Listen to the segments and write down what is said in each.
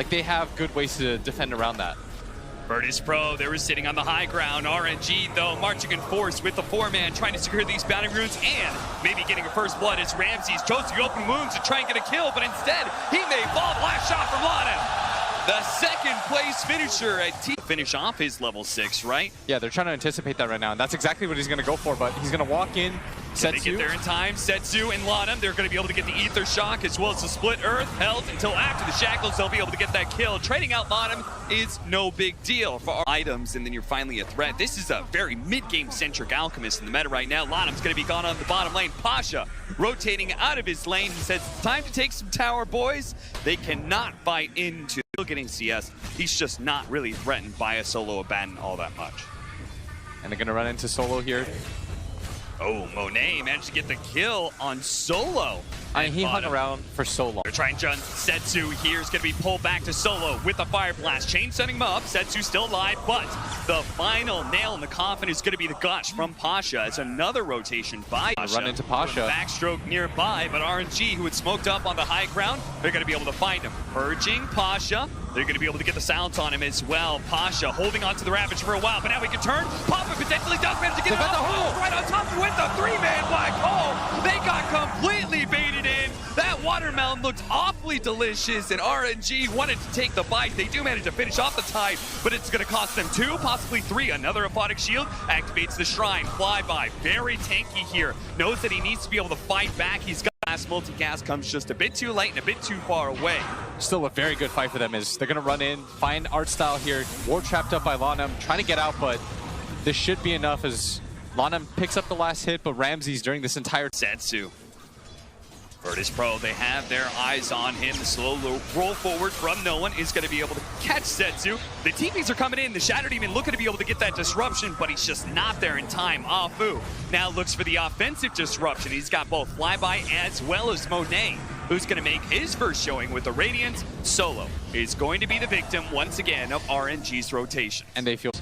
Like, they have good ways to defend around that. Virtus Pro, they were sitting on the high ground. RNG, though, marching in force with the 4-man, trying to secure these bounty runes and maybe getting a first blood as Ramses chose to open wounds to try and get a kill, but instead, he may fall. Last shot from Lana. The second place finisher at T. Finish off his level 6, right? Yeah, they're trying to anticipate that right now, and that's exactly what he's going to go for, but he's going to walk in. They get there in time. Setsu and Lana, they're going to be able to get the Ether Shock as well as the Split Earth held until after the Shackles. They'll be able to get that kill. Trading out Lana is no big deal for our items, and then you're finally a threat. This is a very mid-game centric Alchemist in the meta right now. Lana's going to be gone on the bottom lane. Pasha rotating out of his lane. He says, it's time to take some tower, boys. They cannot fight into getting CS. He's just not really threatened by a solo Abaddon all that much. And they're going to run into Solo here. Oh, Monet managed to get the kill on Solo. I mean, he hung around for so long. They're trying to jump. Setsu here is going to be pulled back to Solo with the Fire Blast. Chain setting him up. Setsu still alive, but the final nail in the coffin is going to be the gush from Pasha. It's another rotation by Pasha. Run into Pasha. Backstroke nearby, but RNG, who had smoked up on the high ground, they're going to be able to find him. Purging Pasha. They're going to be able to get the silence on him as well. Pasha holding on to the Ravage for a while, but now we can turn. Papa potentially does manage to get it off the hole. Right on top with the 3-man black hole. They got completely baited in. That watermelon looked awfully delicious, and RNG wanted to take the bite. They do manage to finish off the tide, but it's going to cost them 2, possibly 3. Another Aphotic Shield activates the Shrine. Flyby, very tanky here. Knows that he needs to be able to fight back. He's got multicast, comes just a bit too late and a bit too far away. Still a very good fight for them as they're going to run in, find art style here. Ward trapped up by Lana, trying to get out, but this should be enough as Lana picks up the last hit, but Ramses during this entire Setsu. Virtus Pro, they have their eyes on him. The slow roll forward from no one is going to be able to catch Setsu. The TPs are coming in. The Shattered Demon looking to be able to get that disruption, but he's just not there in time. Afu now looks for the offensive disruption. He's got both Flyby as well as Monet, who's going to make his first showing with the Radiant. Solo is going to be the victim once again of RNG's rotation. And they feel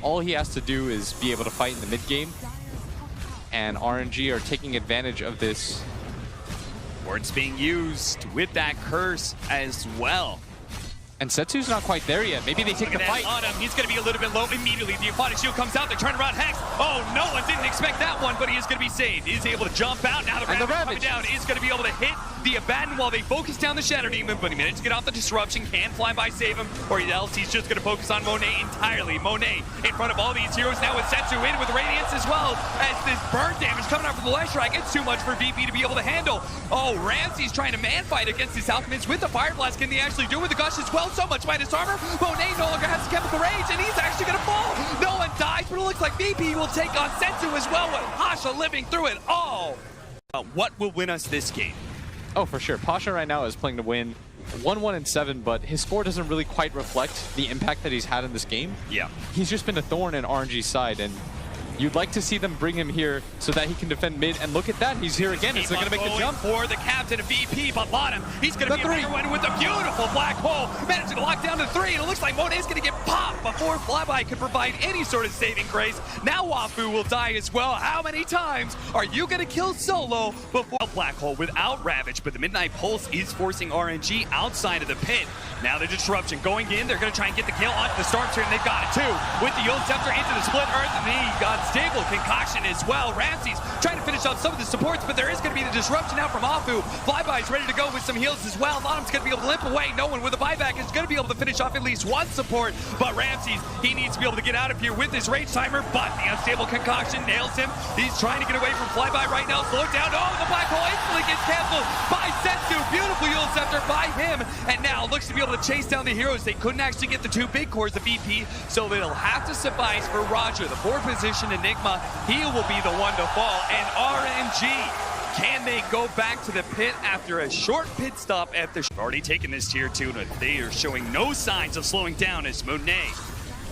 all he has to do is be able to fight in the mid game, and RNG are taking advantage of this. Ward's being used with that curse as well. And Setsu's not quite there yet. Maybe they take the fight. On him. He's going to be a little bit low immediately. The Aphotic Shield comes out. They turn around Hex. Oh, no one didn't expect that one, but he is going to be saved. He's able to jump out. Now the Ravage coming down is going to be able to hit the Abaddon while they focus down the Shatter Demon, but he managed to get off the disruption. Can Flyby save him, or else he's just going to focus on Monet entirely. Monet in front of all these heroes now with Setsu in with Radiance as well as this burn damage coming out from the Light Strike. It's too much for VP to be able to handle. Oh, Ramsey's trying to man fight against this Alchemist with the Fire Blast. Can they actually do with the Gush as well? So much minus armor. Monet no longer has the Chemical Rage, and he's actually going to fall. No one dies, but it looks like VP will take on Setsu as well with Pasha living through it all. What will win us this game? Oh, for sure. Pasha right now is playing to win 1-1-7, but his score doesn't really quite reflect the impact that he's had in this game. Yeah. He's just been a thorn in RNG's side, and you'd like to see them bring him here so that he can defend mid, and look at that, he's here again. It's going to make the jump. For the captain of VP, but bottom, he's going to be a bigger one with a beautiful black hole. Managing to lock down to 3, and it looks like Monet's going to get popped before Flyby could provide any sort of saving grace. Now Wafu will die as well. How many times are you going to kill Solo before a black hole without Ravage? But the Midnight Pulse is forcing RNG outside of the pit. Now the disruption going in. They're going to try and get the kill onto the Storm Turret, and they've got it too. With the Yield Scepter into the Split Earth, and he got stable concoction as well. Ramses trying to finish off some of the supports, but there is going to be the disruption now from Afu. Flyby's ready to go with some heals as well. Bottom's going to be able to limp away. No one with a buyback is going to be able to finish off at least one support, but Ramses, he needs to be able to get out of here with his rage timer, but the unstable concoction nails him. He's trying to get away from Flyby right now. Slow down. Oh, the black hole instantly gets canceled by Setsu. Beautiful Yield Scepter by him, and now looks to be able to chase down the heroes. They couldn't actually get the 2 big cores of VP, so it'll have to suffice for Roger, the 4th position Enigma. He will be the one to fall, and RNG, can they go back to the pit after a short pit stop at the... Already taken this tier 2, but they are showing no signs of slowing down as Monet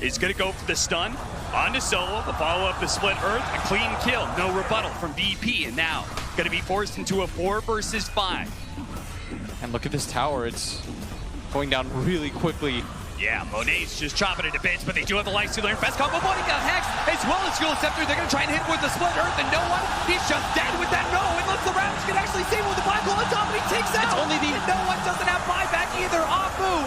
is going to go for the stun onto Solo, the follow-up, the Split Earth, a clean kill, no rebuttal from VP, and now going to be forced into a 4 versus 5. And look at this tower, it's going down really quickly. Yeah, Monet's just chopping it to bits, but they do have the Life Stealer and Fast combo. Monet got Hex as well as Fuel Scepter. They're going to try and hit with the Split Earth, and no one, he's just dead with that. No, and looks the Ravage can actually save him with the black hole on top, and he takes out. It's only the... And no one doesn't have buyback either. Afu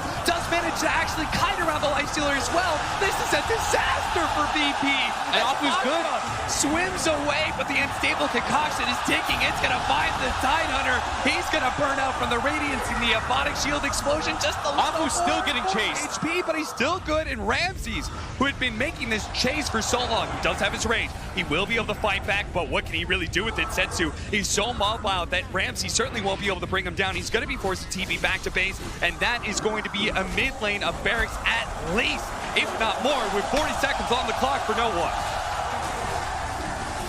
managed to actually kite around the lifestealer as well. This is a disaster for VP. And Apu's good. Swims away, but the unstable concoction is taking. It's going to find the Tide Hunter. He's going to burn out from the Radiance and the Aphotic Shield explosion. Just a little Apu's still getting chased. HP, but he's still good. And Ramses, who had been making this chase for so long, he does have his rage. He will be able to fight back, but what can he really do with it? Setsu, he's so mobile that Ramsey certainly won't be able to bring him down. He's going to be forced to TP back to base, and that is going to be a mid lane of Barracks at least, if not more, with 40 seconds on the clock for no one.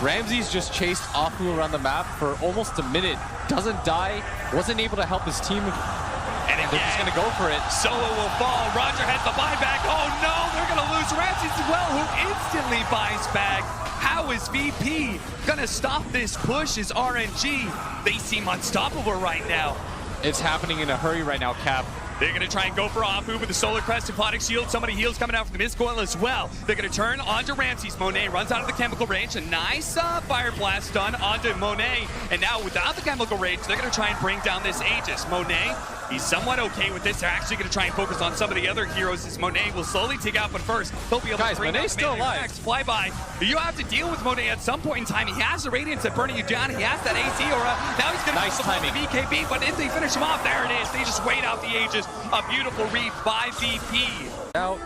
Ramses just chased Apu around the map for almost a minute. Doesn't die, wasn't able to help his team. And they're just going to go for it. Solo will fall. Roger has the buyback. Oh no, they're going to lose Ramses as well, who instantly buys back. How is VP going to stop this push? Is RNG? They seem unstoppable right now. It's happening in a hurry right now, Cap. They're going to try and go for Apu with the Solar Crest, Aphotic Shield. Somebody heals coming out from the Mist Coil as well. They're going to turn onto Ramses. Monet runs out of the chemical range. A nice Fire Blast done onto Monet. And now without the chemical range, they're going to try and bring down this Aegis. Monet, he's somewhat okay with this. They're actually going to try and focus on some of the other heroes as Monet will slowly take out, but first, he'll be able to bring Monet's still alive. Flyby. You have to deal with Monet at some point in time. He has the Radiance at burning you down. He has that AC aura. Now he's going to nice timing. The VKB, but if they finish him off, there it is. They just wait out the Aegis. A beautiful read by VP. Now,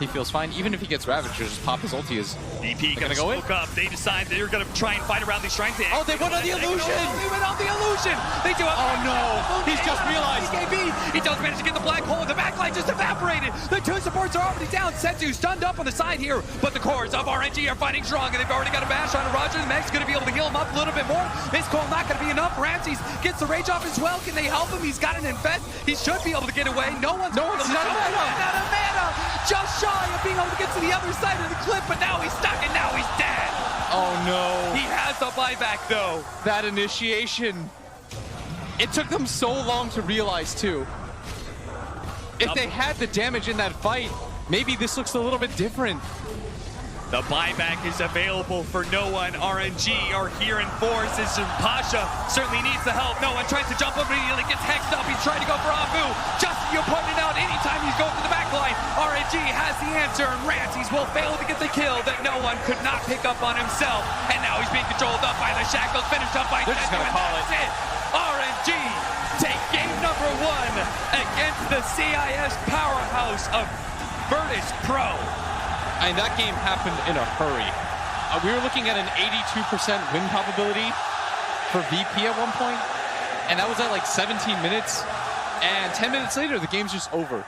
he feels fine. Even if he gets Ravaged, just pop his ulti. Is VP gonna go in? Up. They decide they're going to try and fight around these shrines. Oh, they went on the illusion! They went on the illusion! They do have... Oh no! He's just realized. BKB. He does manage to get the black hole. The backline just evaporated. The two supports are already down. Setsu stunned up on the side here, but the cores of RNG are fighting strong, and they've already got a bash on Roger. The Meg's going to be able to heal him up a little bit more. This call not going to be enough. Ramses gets the rage off as well. Can they help him? He's got an infest. He should be able to get away. No one's out of mana. Just shy of being able to get to the other side of the cliff, but now he's stuck and now he's dead. Oh no. He has the buyback though. That initiation. It took them so long to realize too. If they had the damage in that fight, maybe this looks a little bit different. The buyback is available for no one. RNG are here in force. This is Pasha certainly needs the help. No one tries to jump over immediately, gets hexed up. He's trying to go for Apu. Just you pointed out, anytime he's going for the back line, RNG has the answer, and Ramses will fail to get the kill that no one could not pick up on himself. And now he's being controlled up by the shackles, finished up by They're just gonna call it. RNG take game number 1 against the CIS powerhouse of Virtus Pro. And that game happened in a hurry. We were looking at an 82% win probability for VP at one point, and that was at like 17 minutes. And 10 minutes later, the game's just over.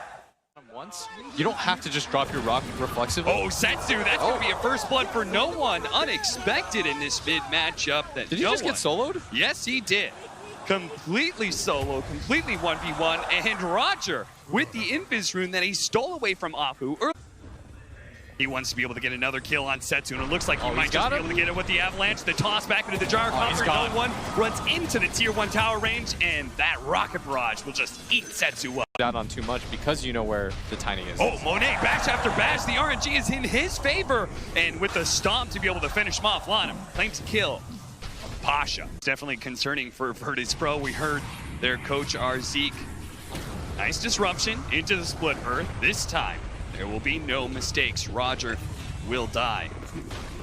Once, you don't have to just drop your rock reflexively. Oh, Setsu, that's going to be a first blood for no one. Unexpected in this mid matchup. Did he just get soloed? Yes, he did. Completely solo, completely 1v1, and Roger with the Invis rune that he stole away from Apu earlier. He wants to be able to get another kill on Setsu, and it looks like he might just be able to get it with the Avalanche. The toss back into the gyrocopter. No one runs into the tier 1 tower range, and that rocket barrage will just eat Setsu up. Down on too much because you know where the timing is. Oh, Monet, bash after bash. The RNG is in his favor, and with the stomp to be able to finish him off, Lanham claims to kill Pasha. Definitely concerning for Virtus Pro. We heard their coach, Zeke. Nice disruption into the split earth. This time, there will be no mistakes. Roger will die.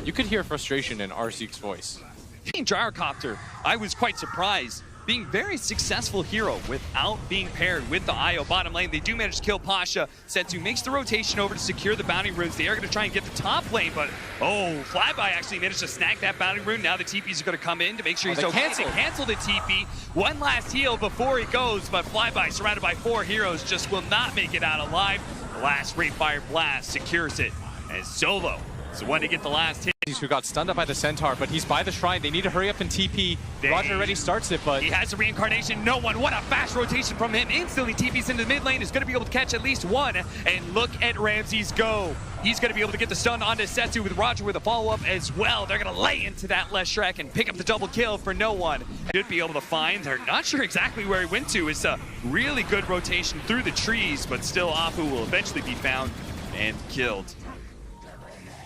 You could hear frustration in Zeke's voice. Gyrocopter, I was quite surprised. Being very successful hero without being paired with the IO bottom lane. They do manage to kill Pasha. Setsu makes the rotation over to secure the bounty runes. They are going to try and get the top lane, but oh, Flyby actually managed to snag that bounty rune. Now the TPs are going to come in to make sure he's okay. They cancel the TP. One last heal before he goes, but Flyby, surrounded by 4 heroes, just will not make it out alive. The last Great Fire Blast secures it as Solo is the one to get the last hit. Who got stunned up by the Centaur, but he's by the shrine. They need to hurry up and TP. Roger already starts it, but he has a reincarnation. No one. What a fast rotation from him. Instantly TPs into the mid lane. Is going to be able to catch at least one. And look at Ramses go. He's going to be able to get the stun onto Setsu with Roger with a follow-up as well. They're going to lay into that left Shrek and pick up the double kill for no one. Should be able to find. They're not sure exactly where he went to. It's a really good rotation through the trees, but still Apu will eventually be found and killed.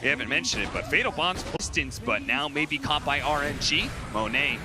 We haven't mentioned it, but Fatal Bomb's distance, but now may be caught by RNG. Monet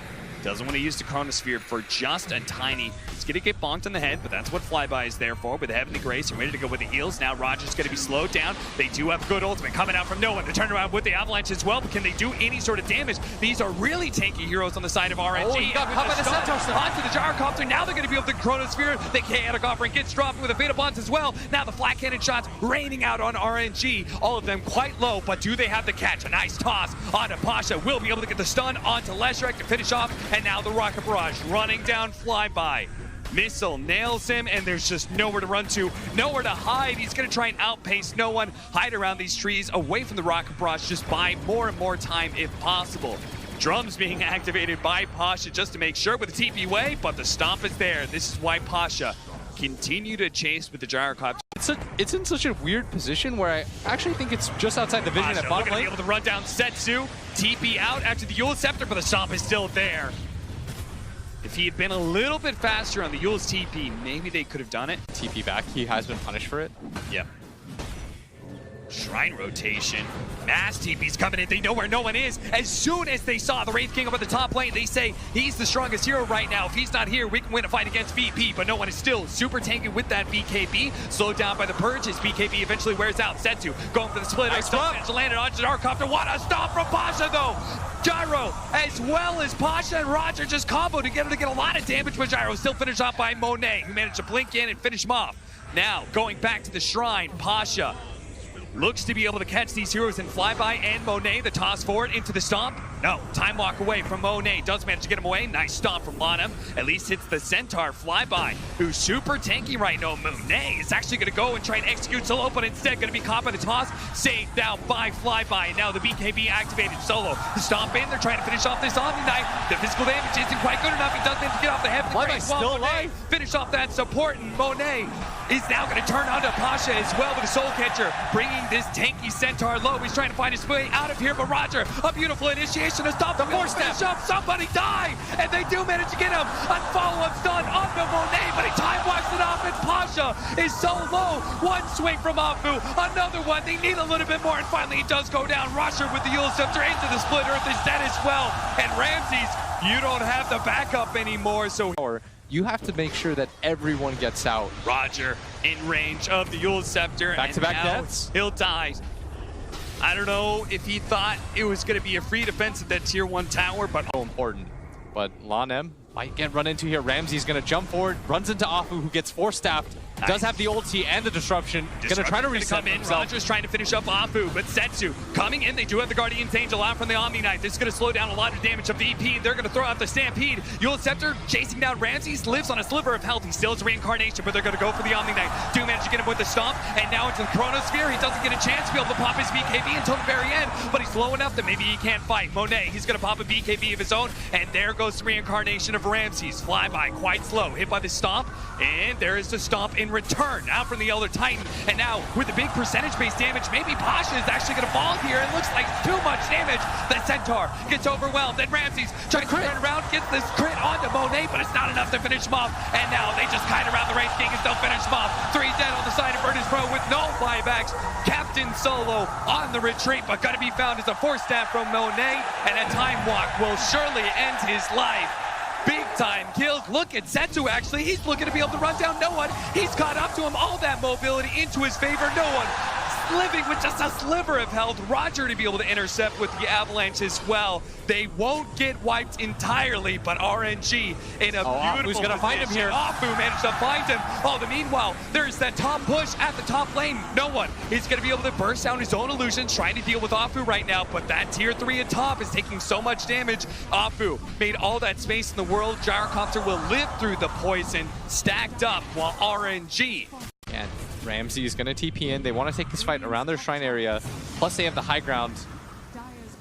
doesn't want to use the Chronosphere for just a tiny. It's going to get bonked in the head, but that's what Flyby is there for. With Heavenly Grace, you're ready to go with the heals. Now Roger's going to be slowed down. They do have good ultimate coming out from no one. They turn around with the Avalanche as well, but can they do any sort of damage? These are really tanky heroes on the side of RNG. Oh, he got caught by the Centaur. Onto the Gyrocopter. Now they're going to be able to Chronosphere. The chaotic offering gets dropped with a Beta Bonds as well. Now the flat cannon shots raining out on RNG. All of them quite low, but do they have the catch? A nice toss onto Pasha. Will be able to get the stun onto Leshrac to finish off. And now the Rocket Barrage running down Flyby. Missile nails him, and there's just nowhere to run to, nowhere to hide. He's going to try and outpace no one, hide around these trees, away from the Rocket Barrage, just buy more and more time if possible. Drums being activated by Pasha just to make sure with the TP way, but the stomp is there. This is why Pasha continue to chase with the Gyrocopter. It's in such a weird position where I actually think it's just outside the vision at bottom lane. Be able to run down Setsu, TP out after the Yule Scepter, but the stomp is still there. If he had been a little bit faster on the Yule's TP, maybe they could have done it. TP back, he has been punished for it. Yep. Shrine rotation. Mass TP's coming in. They know where no one is. As soon as they saw the Wraith King up at the top lane, they say he's the strongest hero right now. If he's not here, we can win a fight against VP, but no one is still super tanky with that BKB. Slowed down by the Purge as BKB eventually wears out. Setsu going for the split. Nice stop. Landed on Gyrocopter. What a stop from Pasha, though. Gyro, as well as Pasha and Roger, just combo together to get a lot of damage, but Gyro still finished off by Monet, who managed to blink in and finish him off. Now, going back to the Shrine, Pasha looks to be able to catch these heroes in Flyby and Monet. The toss forward into the stomp. No, time walk away from Monet. Does manage to get him away. Nice stomp from Lanham. At least hits the Centaur Flyby, who's super tanky right now. Monet is actually going to go and try and execute solo, but instead going to be caught by the toss. Saved now by Flyby. And now the BKB activated solo. The stomp in. They're trying to finish off this Omni Knight. The physical damage isn't quite good enough. He does manage to get off the Heavenly Grace. Still alive. Finish off that support, and Monet is now going to turn onto Pasha as well with a Soul Catcher, bringing this tanky Centaur low. He's trying to find his way out of here, but Roger, a beautiful initiation to stop the force step. Somebody die, and they do manage to get him. On follow-up stun onto Monet, but he time walks it off, and Pasha is so low. One swing from Afu, another one. They need a little bit more, and finally he does go down. Roger with the Yule Scepter into the split earth is dead as well. And Ramses, you don't have the backup anymore, so you have to make sure that everyone gets out. Roger in range of the Yule Scepter. Back-to-back deaths. He'll die. I don't know if he thought it was going to be a free defense at that tier 1 tower, but so important. But Lanem might get run into here. Ramsey's going to jump forward, runs into Afu, who gets force-staffed. Nice. Does have the ulti and the disruption. Gonna try to reset come in. himself. Roger's trying to finish up Afu, but Setsu coming in. They do have the Guardian's Angel out from the Omni Knight. This is gonna slow down a lot of damage of the EP. They're gonna throw out the Stampede. Yule Scepter chasing down Ramses, lives on a sliver of health. He still has reincarnation, but they're gonna go for the Omni Knight. Do manage to get him with the stomp, and now into the Chronosphere. He doesn't get a chance to be able to pop his BKB until the very end, but he's low enough that maybe he can't fight. Monet, he's gonna pop a BKB of his own, and there goes the reincarnation of Ramses. Flyby quite slow, hit by the stomp, and there is the stomp in return. Out from the Elder Titan, and now with the big percentage-based damage, maybe Pasha is actually going to fall here. It looks like too much damage. The Centaur gets overwhelmed, and Ramses tries to turn around, gets this crit onto Monet, but it's not enough to finish him off. And now they just kite around the Wraith King and still finish him off. 3 dead on the side of Virtus Pro with no buybacks. Captain Solo on the retreat, but going to be found as a force staff from Monet, and a time walk will surely end his life. Big time kills. Look at Setsu, actually. He's looking to be able to run down no one. He's caught up to him. All that mobility into his favor. No one living with just a sliver of health. Roger to be able to intercept with the Avalanche as well. They won't get wiped entirely, but RNG in a beautiful Who's going to find him here? Afu managed to find him. Oh, the meanwhile, there's that top push at the top lane. No one is going to be able to burst down his own illusions, trying to deal with Afu right now, but that tier 3 at top is taking so much damage. Afu made all that space in the world. Gyrocopter will live through the poison, stacked up, while RNG. And Ramsey is going to TP in. They want to take this fight around their shrine area. Plus, they have the high ground.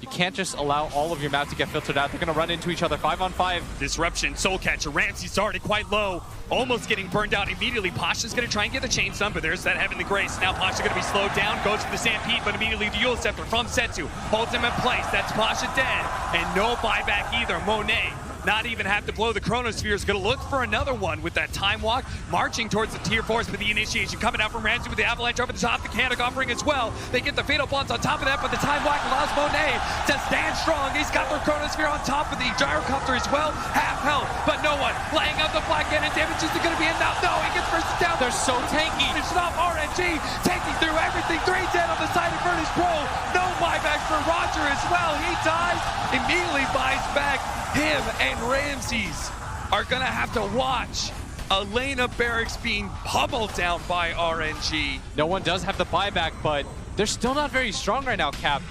You can't just allow all of your map to get filtered out. They're going to run into each other 5-on-5. Disruption, Soul Catcher. Ramsey started quite low, almost getting burned out immediately. Pasha's going to try and get the chain stun, but there's that Heavenly Grace. Now Pasha going to be slowed down, goes for the Stampede, but immediately the Yule Scepter from Setsu holds him in place. That's Pasha dead, and no buyback either. Monet not even have to blow the Chronosphere. Is going to look for another one with that time walk, marching towards the tier 4s, but the initiation coming out from Ramsey with the avalanche over the top, the Canic offering as well. They get the fatal bonds on top of that, but the time walk allows Monet to stand strong. He's got the Chronosphere on top of the gyrocopter as well, half health, but no one laying out the black cannon. Damage is going to be enough. No, he gets first down. They're so tanky. Finish off RNG, taking through everything. 3-10 on the side of Virtus Pro. No buyback for Roger as well. He dies, immediately buys back. Him and Ramses are going to have to watch Elena Barracks being pummeled down by RNG. No one does have the buyback, but they're still not very strong right now, Cap.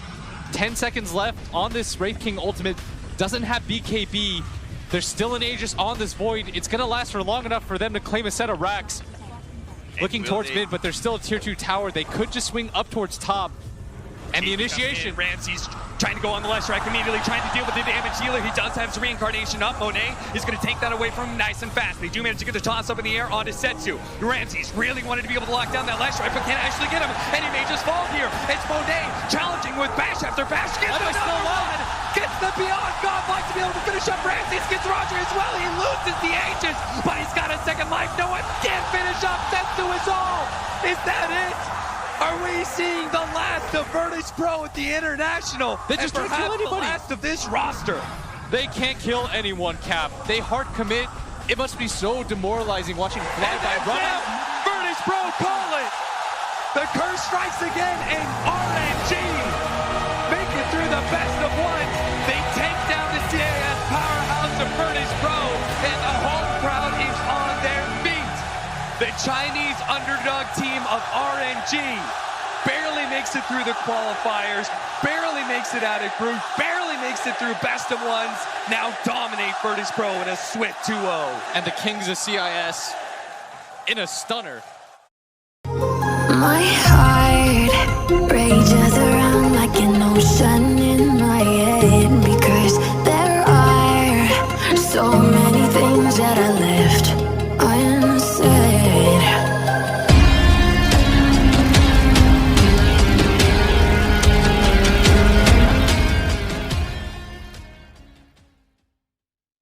10 seconds left on this Wraith King ultimate. Doesn't have BKB. There's still an Aegis on this Void. It's going to last for long enough for them to claim a set of racks. Looking towards mid, but there's still a tier 2 tower. They could just swing up towards top. And the initiation. Ramsey's trying to go on the left track immediately, trying to deal with the damage dealer. He does have his reincarnation up. Monet is going to take that away from him nice and fast. They do manage to get the toss up in the air onto Setsu. Ramsey's really wanted to be able to lock down that left strike, but can't actually get him. And he may just fall here. It's Monet challenging with bash after bash. Gets another one. Gets the Beyond Godlike to be able to finish up Ramsey's. Gets Roger as well. He loses the Aegis, but he's got a second life. No one can finish up. Setsu is all. Is that it? Are we seeing the last of Virtus Pro at the International? They just don't kill anybody. The last of this roster. They can't kill anyone, Cap. They hard commit. It must be so demoralizing watching Flyby run out. Virtus Pro call it. The curse strikes again, and RNG make it through the best of one. They take down the CAS powerhouse of Virtus Pro, and the home crowd is on their feet. The Chinese underdog team of RNG barely makes it through the qualifiers, barely makes it out of group, barely makes it through best of ones, now dominate Virtus Pro in a swift 2-0. And the Kings of CIS in a stunner. My heart.